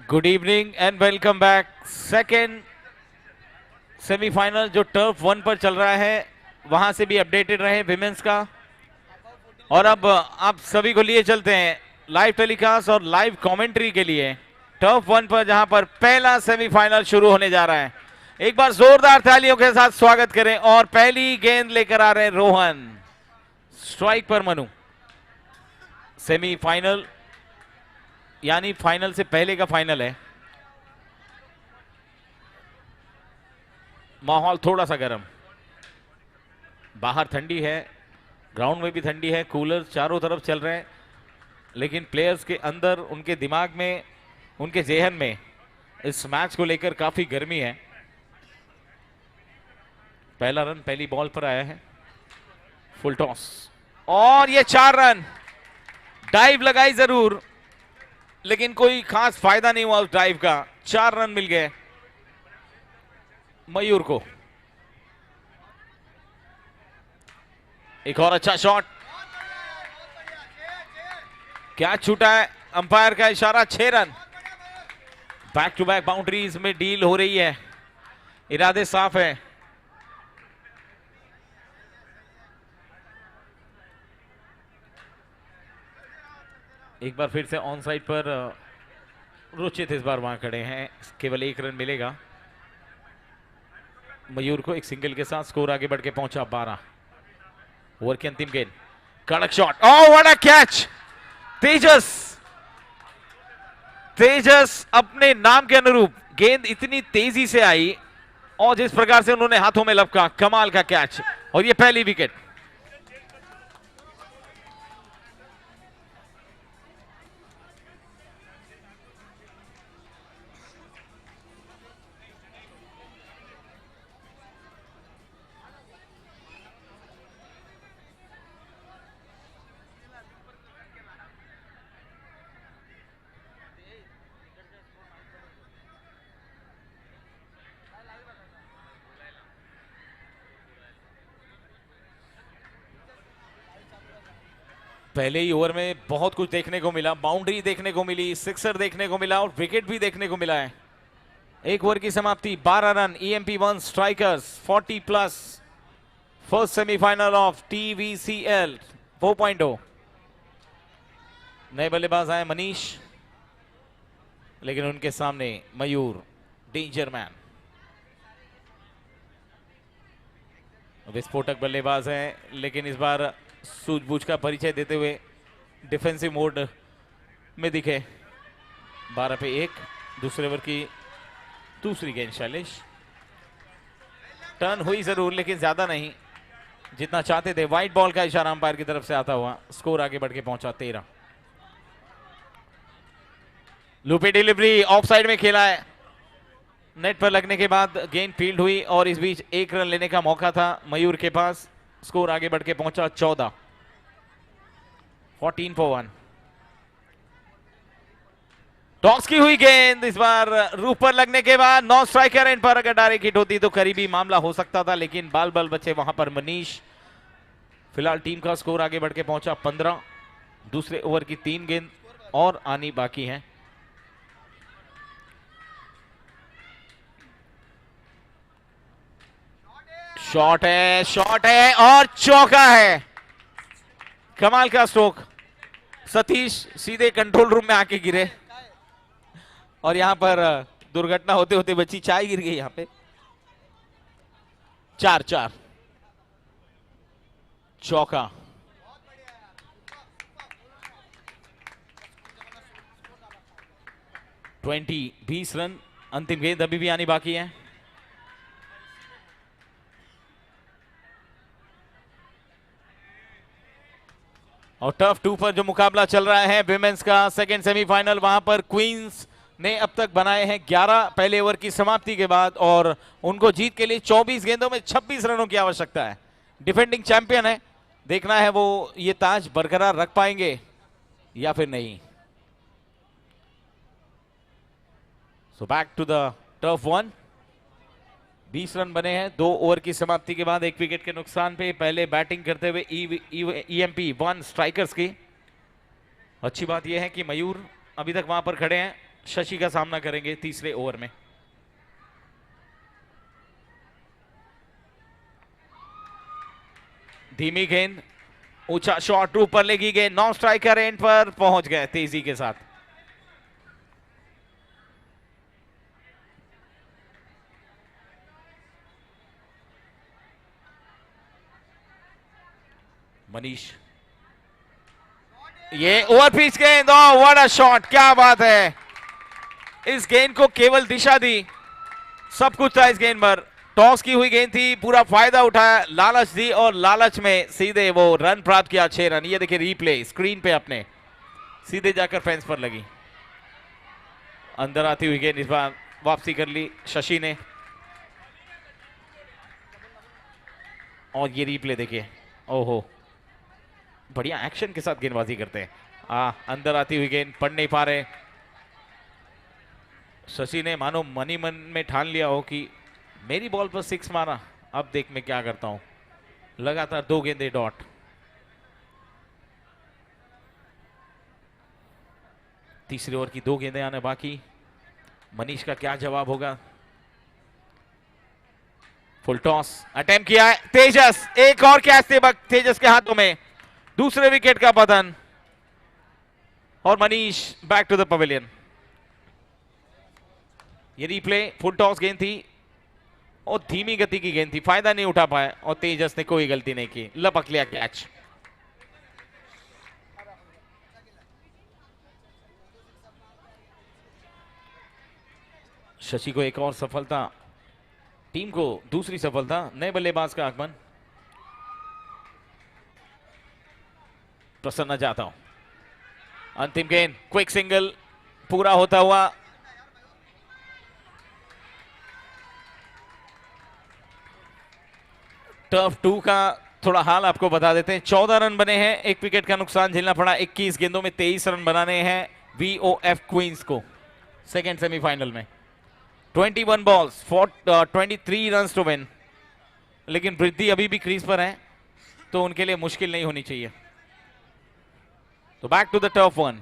Good evening and welcome back. Second semifinal जो turf 1 पर चल रहा है वहां से भी अपडेटेड रहे विमेंस का। और अब आप सभी को लिए चलते हैं लाइव टेलीकास्ट और लाइव कमेंट्री के लिए टर्फ 1 पर, जहां पर पहला सेमीफाइनल शुरू होने जा रहा है। एक बार जोरदार तालियों के साथ स्वागत करें। और पहली गेंद लेकर आ रहे हैं रोहन, स्ट्राइक पर मनु। सेमीफाइनल यानी फाइनल से पहले का फाइनल है। माहौल थोड़ा सा गर्म, बाहर ठंडी है, ग्राउंड में भी ठंडी है, कूलर चारों तरफ चल रहे हैं, लेकिन प्लेयर्स के अंदर, उनके दिमाग में, उनके जेहन में इस मैच को लेकर काफी गर्मी है। पहला रन पहली बॉल पर आया है, फुल टॉस, और ये 4 रन। डाइव लगाई जरूर, लेकिन कोई खास फायदा नहीं हुआ उस ड्राइव का। 4 रन मिल गए मयूर को। एक और अच्छा शॉट, क्या छूटा है, अंपायर का इशारा। 6 रन। बैक टू बैक बाउंड्रीज में डील हो रही है, इरादे साफ है। एक बार फिर से ऑन साइड पर रुचित इस बार वहां खड़े हैं, केवल 1 रन मिलेगा मयूर को। एक सिंगल के साथ स्कोर आगे बढ़ के पहुंचा 12। ओवर की अंतिम गेंद, कड़क shot, oh what a catch. Tejas अपने नाम के अनुरूप गेंद इतनी तेजी से आई और जिस प्रकार से उन्होंने हाथों में लपका, कमाल का कैच। और ये पहली विकेट। पहले ही ओवर में बहुत कुछ देखने को मिला, बाउंड्री देखने को मिली, सिक्सर देखने को मिला और विकेट भी देखने को मिला है। एक ओवर की समाप्ति, 12 run, EMP1 strikers 40 plus. First semifinal of TVCL 4.0। नए बल्लेबाज आए मनीष, लेकिन उनके सामने मयूर डेंजर मैन। विस्फोटक बल्लेबाज हैं, लेकिन इस बार सूझबूझ का परिचय देते हुए डिफेंसिव मोड में दिखे। 12 पे 1, दूसरे ओवर की दूसरी गेंद शैलेश। टर्न हुई जरूर, लेकिन ज्यादा नहीं जितना चाहते थे। वाइट बॉल का इशारा अंपायर की तरफ से आता हुआ स्कोर आगे बढ़ के पहुंचा 13। लूपी डिलीवरी ऑफ साइड में खेला है, नेट पर लगने के बाद गेंद फील्ड हुई और इस बीच 1 रन लेने का मौका था मयूर के पास। स्कोर आगे बढ़ के पहुंचा 14। 14 for 1। टॉस की हुई गेंद इस बार रूप पर लगने के बाद नॉन स्ट्राइकर एंड पर अगर डायरेक्ट हिट होती तो करीबी मामला हो सकता था, लेकिन बाल बल बचे वहां पर मनीष। फिलहाल टीम का स्कोर आगे बढ़ के पहुंचा 15। दूसरे ओवर की 3 गेंद और आनी बाकी है। शॉट है और चौका है। कमाल का स्ट्रोक। सतीश सीधे कंट्रोल रूम में आके गिरे और यहां पर दुर्घटना होते होते बच्ची चाय गिर गई यहां पे। 4 चौका। Twenty 20 run. अंतिम गेंद अभी भी आनी बाकी है। और टर्फ 2 पर जो मुकाबला चल रहा है विमेंस का सेकेंड सेमीफाइनल, वहां पर क्वींस ने अब तक बनाए हैं 11 पहले ओवर की समाप्ति के बाद, और उनको जीत के लिए 24 गेंदों में 26 रनों की आवश्यकता है। डिफेंडिंग चैंपियन है, देखना है वो ये ताज बरकरार रख पाएंगे या फिर नहीं। So back to the turf 1। 20 run बने हैं 2 ओवर की समाप्ति के बाद, 1 विकेट के नुकसान पे। पहले बैटिंग करते हुए EMP1 स्ट्राइकर्स की। अच्छी बात यह है कि मयूर अभी तक वहां पर खड़े हैं, शशि का सामना करेंगे तीसरे ओवर में। धीमी गेंद, ऊंचा शॉट, ऊपर लेगी गेंद, नॉन स्ट्राइकर एंड पर पहुंच गए तेजी के साथ। मनीष, ये ओवर पिच गेंद, व्हाट अ शॉट, क्या बात है। इस गेंद को केवल दिशा दी, सब कुछ था इस गेंद पर। टॉस की हुई गेंद थी, पूरा फायदा उठाया, लालच दी और लालच में सीधे वो रन प्राप्त किया, 6 रन। ये देखिए रीप्ले स्क्रीन पे अपने, सीधे जाकर फेंस पर लगी। अंदर आती हुई गेंद इस बार वापसी कर ली शशि ने। और ये रीप्ले देखिए, ओहो, बढ़िया एक्शन के साथ गेंदबाजी करते हैं। अंदर आती हुई गेंद, पढ़ नहीं पा रहे शशि ने, मानो मनी मन में ठान लिया हो कि मेरी बॉल पर 6 मारा, अब देख मैं क्या करता हूं। लगातार 2 गेंदे डॉट। तीसरे ओवर की 2 गेंदें आने बाकी। मनीष का क्या जवाब होगा। फुल टॉस अटेम्प्ट किया है तेजस, एक और कैच तेजस के हाथों में, दूसरे विकेट का पतन। और Manish back to the pavilion. ये रीप्ले, फुल टॉस गेंद थी और धीमी गति की गेंद थी, फायदा नहीं उठा पाया और तेजस ने कोई गलती नहीं की, लपक लिया कैच। शशि को एक और सफलता, टीम को दूसरी सफलता, नए बल्लेबाज का आगमन। प्रसन्न जाता हूं, अंतिम गेंद, क्विक सिंगल पूरा होता हुआ। टर्फ 2 का थोड़ा हाल आपको बता देते हैं। 14 रन बने हैं, 1 विकेट का नुकसान झेलना पड़ा। 21 गेंदों में 23 रन बनाने हैं वीओएफ क्वींस को सेकेंड सेमीफाइनल में। 21 बॉल्स 23 रन टू विन। लेकिन वृद्धि अभी भी क्रीज पर है, तो उनके लिए मुश्किल नहीं होनी चाहिए। तो back to the turf 1।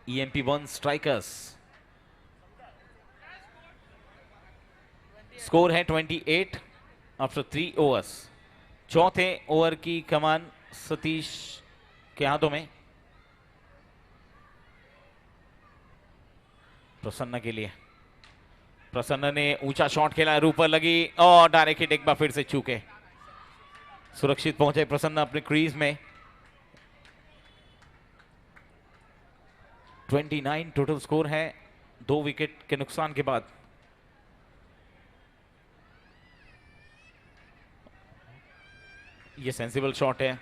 EMP1 strikers, score है 28 आफ्टर 3 ओवर्स। चौथे ओवर की कमान सतीश के हाथों में। प्रसन्न के लिए, प्रसन्न ने ऊंचा शॉट खेला, ऊपर लगी और डायरेक्ट हिट, एक बार फिर से चूके। सुरक्षित पहुंचे प्रसन्न अपने क्रीज में। 29 टोटल स्कोर है 2 विकेट के नुकसान के बाद। ये सेंसिबल शॉट है,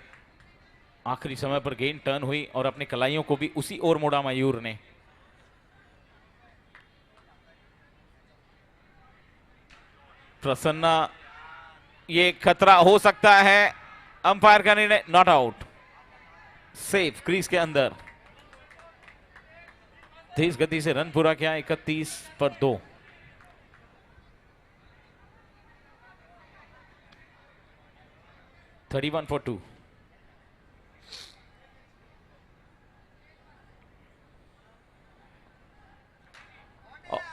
आखिरी समय पर गेंद टर्न हुई और अपने कलाइयों को भी उसी ओर मोड़ा मयूर ने। प्रसन्ना, ये खतरा हो सकता है, अंपायर का निर्णय, नॉट आउट, सेफ क्रीज के अंदर। तेज गति से रन पूरा किया, 31 पर 2। (31 for 2).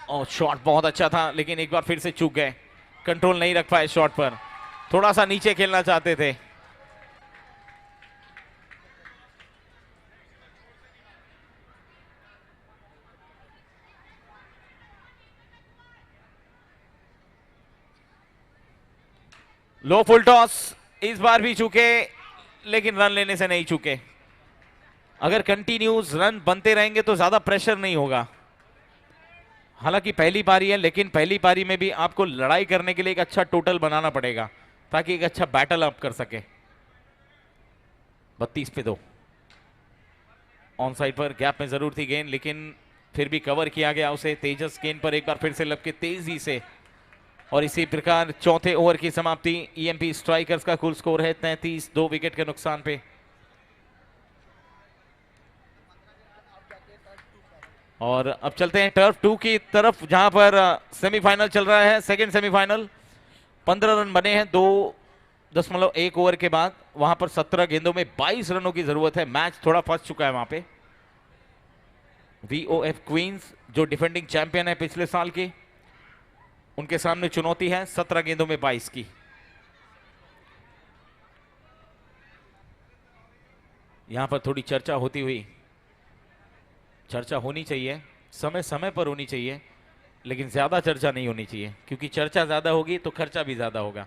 और शॉट बहुत अच्छा था, लेकिन एक बार फिर से चूक गए, कंट्रोल नहीं रख पाए शॉट पर, थोड़ा सा नीचे खेलना चाहते थे। लो फुल टॉस, इस बार भी चूके, लेकिन रन लेने से नहीं चूके। अगर कंटिन्यूस रन बनते रहेंगे तो ज्यादा प्रेशर नहीं होगा। हालांकि पहली पारी है, लेकिन पहली पारी में भी आपको लड़ाई करने के लिए एक अच्छा टोटल बनाना पड़ेगा, ताकि एक अच्छा बैटल अप कर सके। 32 पे 2। ऑन साइड पर गैप में जरूर थी गेंद, लेकिन फिर भी कवर किया गया उसे। तेजस गेंद पर एक बार फिर से लपके तेजी से, और इसी प्रकार चौथे ओवर की समाप्ति। ईएमपी स्ट्राइकर्स का कुल स्कोर है 33, 2 विकेट के नुकसान पे। और अब चलते हैं टर्फ 2 की तरफ, जहां पर सेमीफाइनल चल रहा है, सेकंड सेमीफाइनल। 15 रन बने हैं, 2 0.1 ओवर के बाद वहां पर 17 गेंदों में 22 रनों की जरूरत है। मैच थोड़ा फंस चुका है वहां पे। VOF क्वींस जो डिफेंडिंग चैंपियन है पिछले साल की, उनके सामने चुनौती है 17 गेंदों में 22 की। यहां पर थोड़ी चर्चा होती हुई, चर्चा होनी चाहिए, समय समय पर होनी चाहिए, लेकिन ज्यादा चर्चा नहीं होनी चाहिए, क्योंकि चर्चा ज्यादा होगी तो खर्चा भी ज्यादा होगा।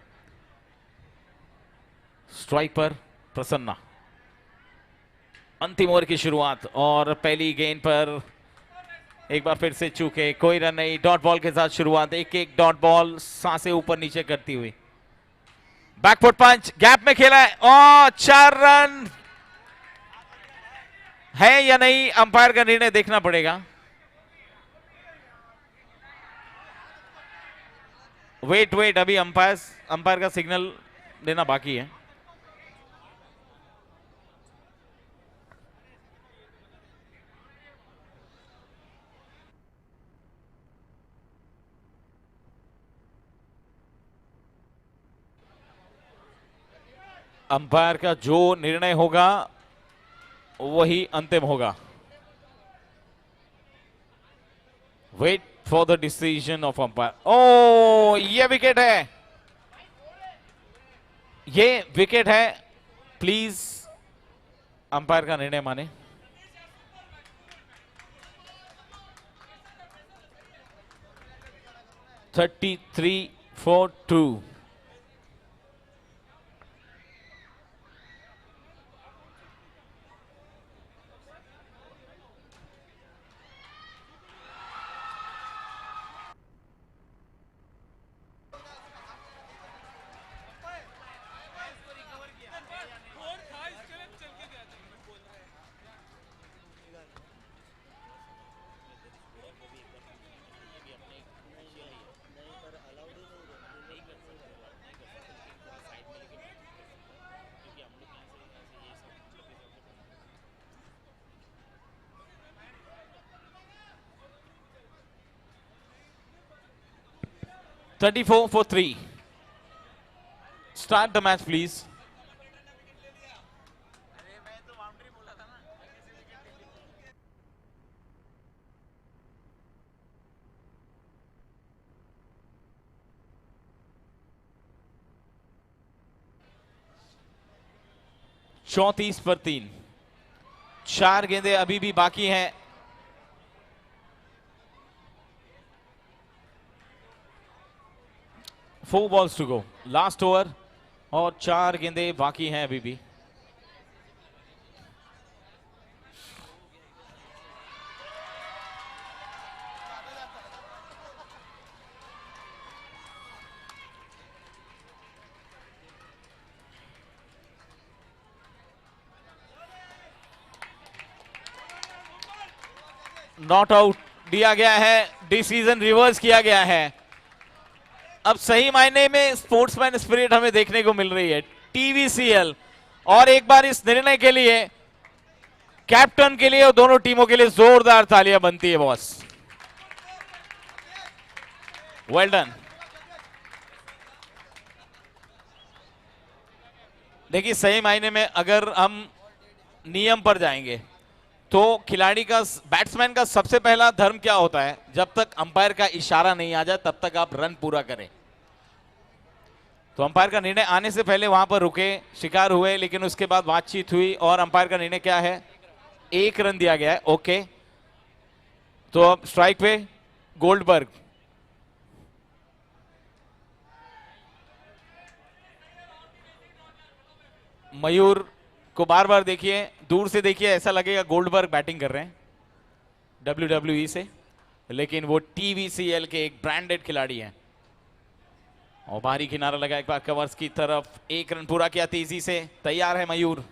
स्ट्राइक पर प्रसन्ना, अंतिम ओवर की शुरुआत और पहली गेंद पर एक बार फिर से चूके, कोई रन नहीं। डॉट बॉल के साथ शुरुआत, एक डॉट बॉल, सांसें ऊपर नीचे करती हुई। बैकफुट पंच गैप में खेला है और 4 रन है या नहीं, अंपायर का निर्णय देखना पड़ेगा। वेट अभी अंपायर का सिग्नल देना बाकी है। अंपायर का जो निर्णय होगा वही अंतिम होगा। Wait for the decision of umpire. ओ, ये विकेट है, ये विकेट है। प्लीज अंपायर का निर्णय माने। Thirty 33-2। Thirty-four for 3. Start the match, please. चौंतीस पर 3, 4 गेंदें अभी भी बाकी हैं। Four balls to go, last over और 4 गेंदें बाकी हैं अभी भी। नॉट आउट दिया गया है, डिसीजन रिवर्स किया गया है। अब सही मायने में स्पोर्ट्समैन स्पिरिट हमें देखने को मिल रही है TVCL। और एक बार इस निर्णय के लिए, कैप्टन के लिए और दोनों टीमों के लिए जोरदार तालियां बनती है बॉस। Well done. देखिए, सही मायने में अगर हम नियम पर जाएंगे तो खिलाड़ी का, बैट्समैन का सबसे पहला धर्म क्या होता है, जब तक अंपायर का इशारा नहीं आ जाए तब तक आप रन पूरा करें। तो अंपायर का निर्णय आने से पहले वहां पर रुके, शिकार हुए, लेकिन उसके बाद बातचीत हुई और अंपायर का निर्णय क्या है, 1 रन दिया गया है। ओके, तो अब स्ट्राइक पे गोल्डबर्ग। मयूर को बार बार देखिए, दूर से देखिए, ऐसा लगेगा गोल्डबर्ग बैटिंग कर रहे हैं WWE से, लेकिन वो TVCL के एक ब्रांडेड खिलाड़ी हैं। और बाहरी किनारा लगा एक बार कवर्स की तरफ, 1 रन पूरा किया तेजी से, तैयार है मयूर।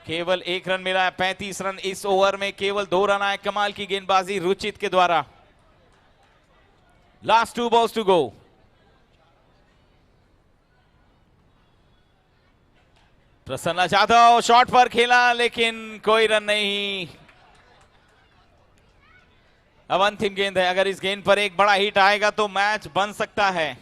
केवल 1 रन मिला है, 35 रन इस ओवर में, केवल 2 रन आए। कमाल की गेंदबाजी रुचित के द्वारा। Last 2 balls to go. Prasanna Jadhav shot पर खेला, लेकिन कोई रन नहीं। अब अंतिम गेंद है, अगर इस गेंद पर एक बड़ा हिट आएगा तो मैच बन सकता है।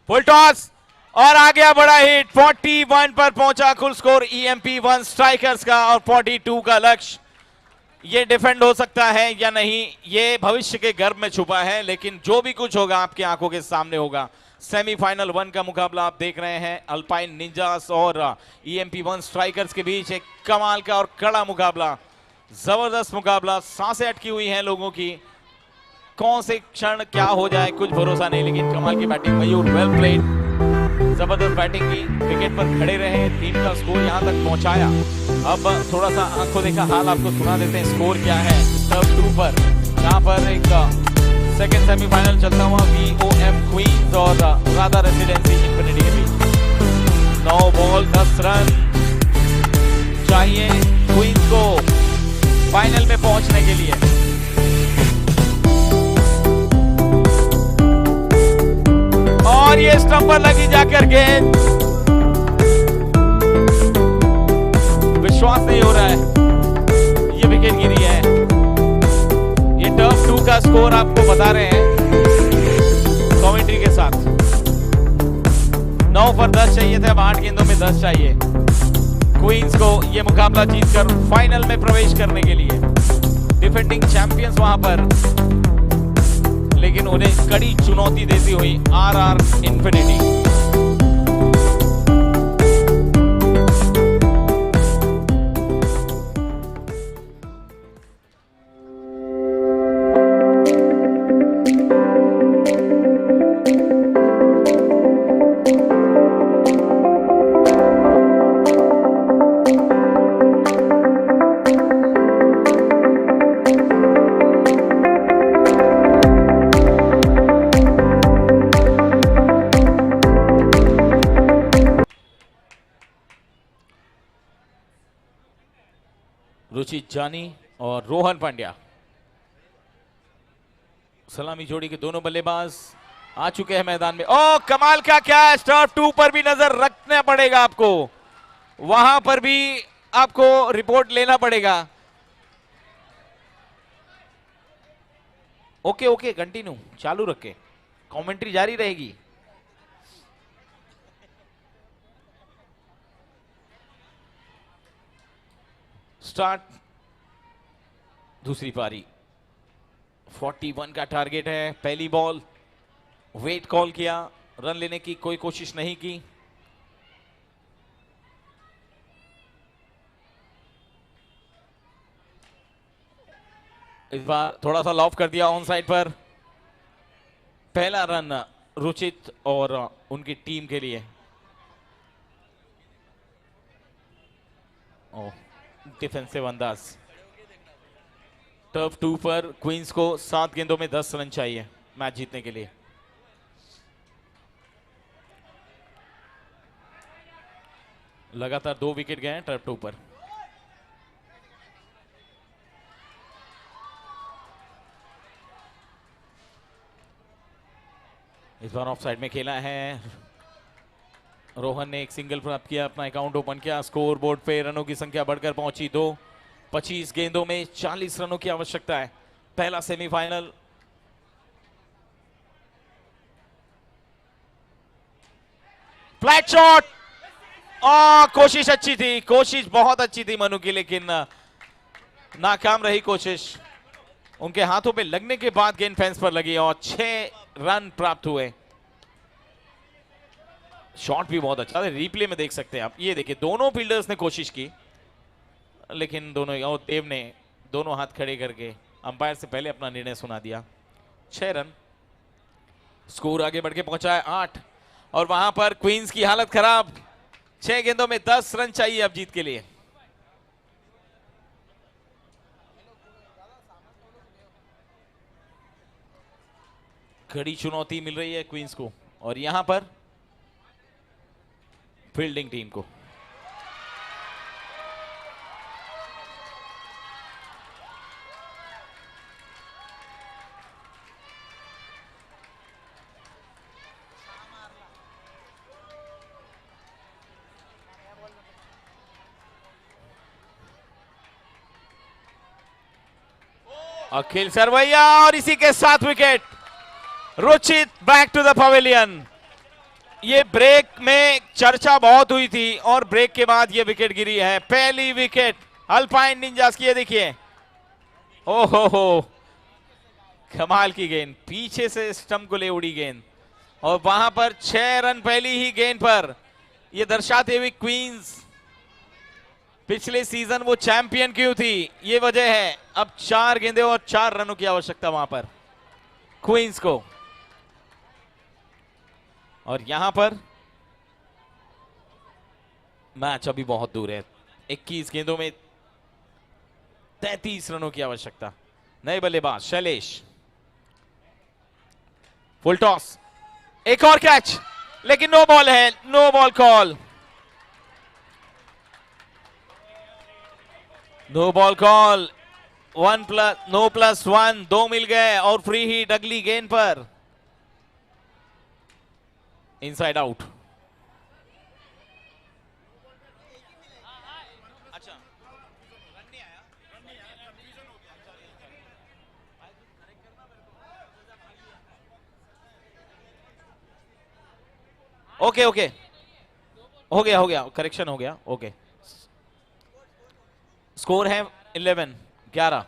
फुल टॉस और आ गया बड़ा हिट। 41 पर पहुंचा कुल स्कोर EMP1 स्ट्राइकर्स का और 42 का लक्ष्य। ये डिफेंड हो सकता है या नहीं, ये भविष्य के गर्भ में छुपा है, लेकिन जो भी कुछ होगा आपकी आंखों के सामने होगा। सेमीफाइनल 1 का मुकाबला आप देख रहे हैं, अल्पाइन निंजास और EMP1 स्ट्राइकर्स के बीच एक कमाल का और कड़ा मुकाबला, जबरदस्त मुकाबला। सांसें अटकी हुई हैं लोगों की, कौन से क्षण क्या हो जाए कुछ भरोसा नहीं, लेकिन कमाल की बैटिंग, मयूर वेल प्लेड, जबरदस्त बैटिंग की, विकेट पर खड़े रहे, टीम का स्कोर यहां तक पहुंचाया। अब थोड़ा सा आंखों देखा हाल आपको सुना देते हैं, स्कोर क्या है टर्फ 2 पर, जहां पर एक सेकंड सेमीफाइनल चलता हुआ VOM क्वींस और राधा रेसिडेंसी इंफिनिटी के बीच। 9 बॉल 10 रन चाहिए क्वींस को फाइनल में पहुंचने के लिए। और ये स्टंप पर लगी जाकर गेंद, विश्वास नहीं हो रहा है, ये विकेट गिरी है। ये टर्फ 2 का स्कोर आपको बता रहे हैं कमेंट्री के साथ। 9 पर 10 चाहिए थे, अब 8 गेंदों में 10 चाहिए क्वींस को ये मुकाबला जीतकर फाइनल में प्रवेश करने के लिए। डिफेंडिंग चैंपियंस वहां पर, लेकिन उन्हें कड़ी चुनौती देती हुई RR इंफिनिटी। रुचित जानी और रोहन पांड्या, सलामी जोड़ी के दोनों बल्लेबाज आ चुके हैं मैदान में। ओ कमाल का कैच, टर्फ 2 पर भी नजर रखना पड़ेगा आपको, वहां पर भी आपको रिपोर्ट लेना पड़ेगा। ओके ओके, कंटिन्यू चालू रखे, कमेंट्री जारी रहेगी। स्टार्ट दूसरी पारी, 41 का टारगेट है। पहली बॉल वेट कॉल किया, रन लेने की कोई कोशिश नहीं की। इस बार थोड़ा सा लॉफ कर दिया ऑन साइड पर। पहला रन रुचित और उनकी टीम के लिए। डिफेंसिव अंदाज। टर्फ 2 पर क्वींस को 7 गेंदों में 10 रन चाहिए मैच जीतने के लिए। लगातार 2 विकेट गए हैं टर्फ 2 पर। इस बार ऑफ साइड में खेला है, रोहन ने एक सिंगल प्राप्त किया, अपना अकाउंट ओपन किया। स्कोर बोर्ड पे रनों की संख्या बढ़कर पहुंची 2। 25 गेंदों में 40 रनों की आवश्यकता है। पहला सेमीफाइनल। फ्लैट शॉट, कोशिश अच्छी थी, कोशिश बहुत अच्छी थी मनु की, लेकिन नाकाम रही कोशिश। उनके हाथों पे लगने के बाद गेंद फेंस पर लगी और 6 रन प्राप्त हुए। शॉट भी बहुत अच्छा है, रिप्ले में देख सकते हैं आप। ये देखिए, दोनों फील्डर्स ने कोशिश की, लेकिन दोनों, और देव ने दोनों हाथ खड़े करके अंपायर से पहले अपना निर्णय सुना दिया। 6 रन। स्कोर आगे बढ़ के पहुंचा है 8, और वहां पर क्वींस की हालत खराब। 6 गेंदों में 10 रन चाहिए अब जीत के लिए। कड़ी चुनौती मिल रही है क्वींस को, और यहां पर फील्डिंग टीम को। अखिल सरवैया, और इसी के साथ wicket. Ruchit back to the pavilion. ये ब्रेक में चर्चा बहुत हुई थी और ब्रेक के बाद ये विकेट गिरी है, पहली विकेट अल्पाइन निंजास की। ये देखिए, ओहो, कमाल की गेंद, पीछे से स्टंप को ले उड़ी गेंद और वहां पर 6 रन पहली ही गेंद पर। ये दर्शाते हुए क्वींस पिछले सीजन वो चैंपियन क्यों थी, ये वजह है। अब 4 गेंदें और 4 रनों की आवश्यकता वहां पर क्वींस को। और यहां पर मैच अभी बहुत दूर है, 21 गेंदों में 33 रनों की आवश्यकता। नए बल्लेबाज शैलेश, फुल टॉस, एक और कैच, लेकिन नो बॉल है, no ball call, no ball call. No plus one, 2 मिल गए और फ्री हिट अगली गेंद पर, इनसाइड आउट। अच्छा, ओके ओके, हो गया, करेक्शन हो गया, ओके। स्कोर है 11।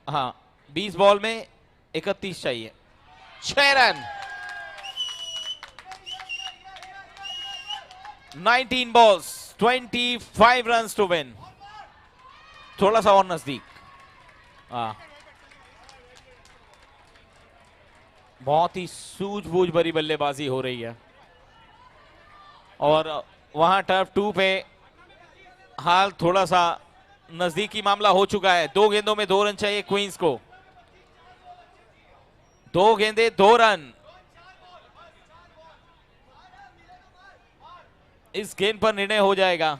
हाँ, 20 बॉल में 31 चाहिए, 6 run. 19 balls, 25 runs to win। थोड़ा सा और नजदीक। बहुत ही सूझबूझ भरी बल्लेबाजी हो रही है और वहां टर्फ 2 पे हाल थोड़ा सा नजदीकी मामला हो चुका है। 2 गेंदों में 2 रन चाहिए क्वींस को, 2 गेंदे 2 रन। इस गेंद पर निर्णय हो जाएगा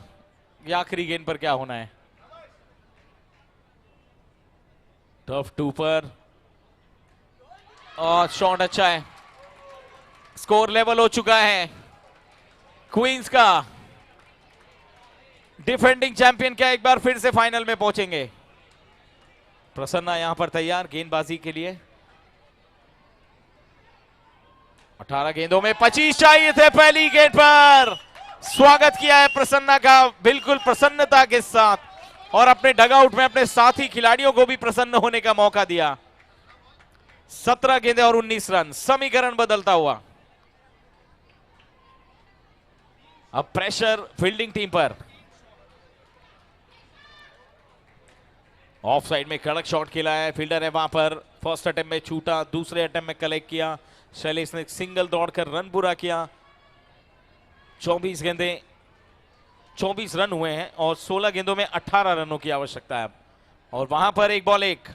कि आखिरी गेंद पर क्या होना है। टर्फ 2 पर और शॉट अच्छा है, स्कोर लेवल हो चुका है क्वींस का। डिफेंडिंग चैंपियन क्या एक बार फिर से फाइनल में पहुंचेंगे। प्रसन्ना यहां पर तैयार गेंदबाजी के लिए। 18 गेंदों में 25 चाहिए थे पहली गेंद पर। स्वागत किया है प्रसन्ना का बिल्कुल प्रसन्नता के साथ और अपने डगआउट में अपने साथी खिलाड़ियों को भी प्रसन्न होने का मौका दिया। 17 गेंदें और 19 रन, समीकरण बदलता हुआ। अब प्रेशर फील्डिंग टीम पर। ऑफ साइड में कड़क शॉट खेला है, फील्डर है वहां पर। फर्स्ट अटेम्प्ट में छूटा, दूसरे अटेम्प्ट में कलेक्ट किया। शैलेश ने सिंगल दौड़कर रन पूरा किया। 24 गेंदें 24 रन हुए हैं और 16 गेंदों में 18 रनों की आवश्यकता है। और वहां पर 1 ball 1।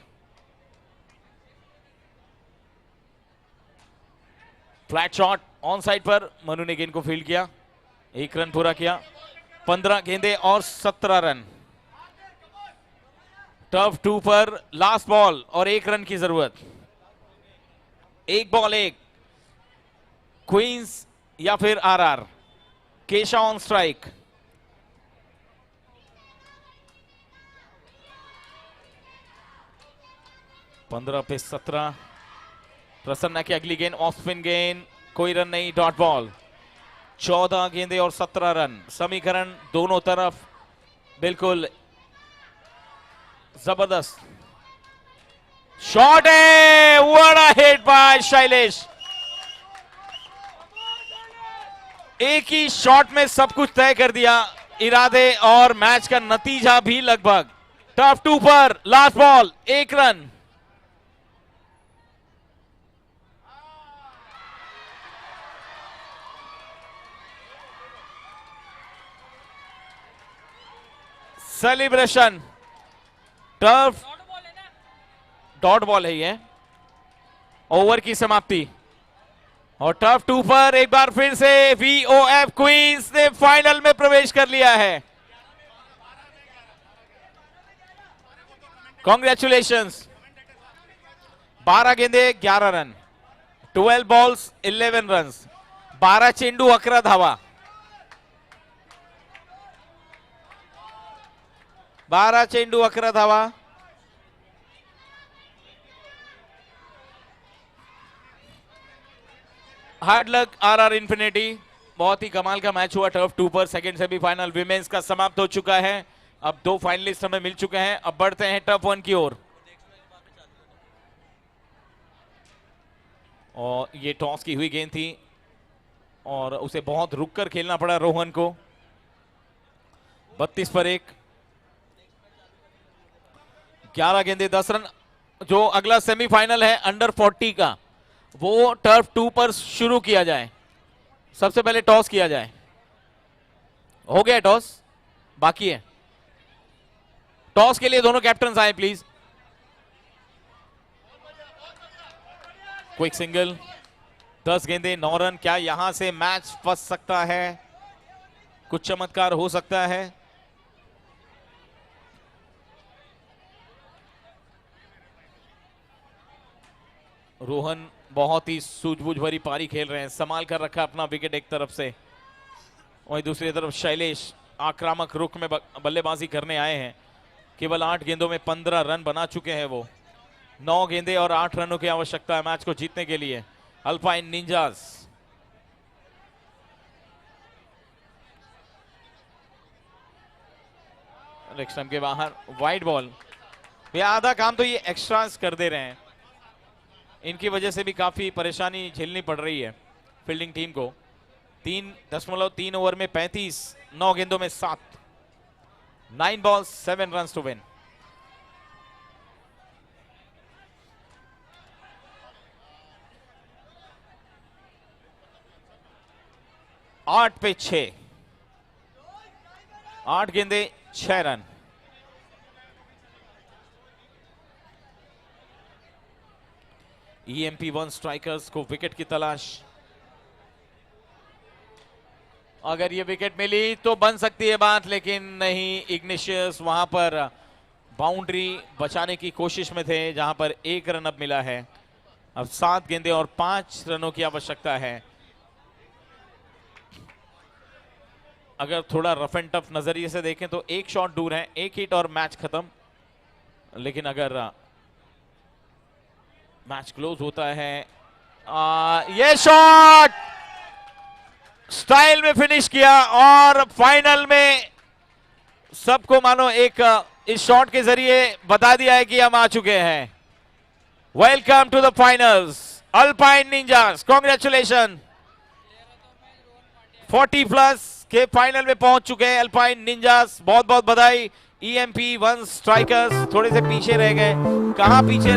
Flat shot on side पर, मनु ने गेंद को फील्ड किया, 1 रन पूरा किया। 15 गेंदें और 17 रन। टर्फ 2 पर लास्ट बॉल और 1 रन की जरूरत। 1 बॉल 1, क्वींस या फिर आरआर। केशा on strike. पंद्रह पे 17। प्रसन्ना की अगली गेंद ऑफ स्पिन गेंद, कोई रन नहीं, डॉट बॉल। 14 गेंदें और 17 रन, समीकरण दोनों तरफ बिल्कुल जबरदस्त। शॉट है, what a hit by Shailesh. एक ही शॉट में सब कुछ तय कर दिया, इरादे और मैच का नतीजा भी लगभग। टर्फ 2 पर last ball, 1 run. Celebration. Turf dot ball है ये, ओवर की समाप्ति। और टर्फ 2 पर एक बार फिर से वीओएफ क्वींस ने फाइनल में प्रवेश कर लिया है। कॉन्ग्रेचुलेशंस। 12 गेंदे 11 रन, 12 बॉल्स 11 रन, 12 चेंडू 11 धावा। 12 चेंडू 11 धावा। Hard luck RR infinity. बहुत ही कमाल का मैच हुआ टर्फ 2 पर। सेकंड सेमीफाइनल विमेंस का समाप्त हो चुका है। अब 2 फाइनलिस्ट हमें मिल चुके हैं। अब बढ़ते हैं टर्फ 1 की ओर। और ये टॉस की हुई गेंद थी और उसे बहुत रुक कर खेलना पड़ा रोहन को। 32 पर 1, 11 गेंदे 10 रन। जो अगला सेमीफाइनल है अंडर 40 का, वो टर्फ 2 पर शुरू किया जाए। सबसे पहले टॉस किया जाए। हो गया टॉस, बाकी है। टॉस के लिए दोनों कैप्टन आए प्लीज। क्विक सिंगल, 10 गेंदे 9 रन। क्या यहां से मैच फंस सकता है? कुछ चमत्कार हो सकता है। रोहन बहुत ही सूझबूझ भरी पारी खेल रहे हैं। संभाल कर रखा अपना विकेट एक तरफ से, वहीं दूसरी तरफ शैलेश आक्रामक रुख में बल्लेबाजी करने आए हैं। केवल 8 गेंदों में 15 रन बना चुके हैं वो। 9 गेंदे और 8 रनों की आवश्यकता है मैच को जीतने के लिए। अल्पाइन निंजास लेग स्टंप के बाहर, वाइड बॉल। ये आधा काम तो ये एक्स्ट्रास कर दे रहे हैं। इनकी वजह से भी काफी परेशानी झेलनी पड़ रही है फील्डिंग टीम को। 3.3 ओवर में 35, 9 गेंदों में 7, 9 बॉल्स 7 रन टू विन। आठ पे 6, 8 गेंदे 6 रन। EMP1 स्ट्राइकर्स को विकेट की तलाश। अगर ये विकेट मिली तो बन सकती है बात, लेकिन नहीं। इग्निशियस वहां पर बाउंड्री बचाने की कोशिश में थे, जहां पर 1 रन अब मिला है। अब 7 गेंदे और 5 रनों की आवश्यकता है। अगर थोड़ा रफ एंड टफ नजरिए से देखें तो 1 शॉट दूर है, 1 हिट और मैच खत्म। लेकिन अगर मैच क्लोज होता है, ये शॉट स्टाइल में फिनिश किया और फाइनल में सबको मानो एक इस शॉट के जरिए बता दिया है कि हम आ चुके हैं। Welcome to the finals alpine ninjas, congratulation. 40+ के फाइनल में पहुंच चुके हैं अल्पाइन निंजास, बहुत बहुत बधाई। EMP1 स्ट्राइकर्स थोड़े से पीछे रह गए। कहां पीछे रहे?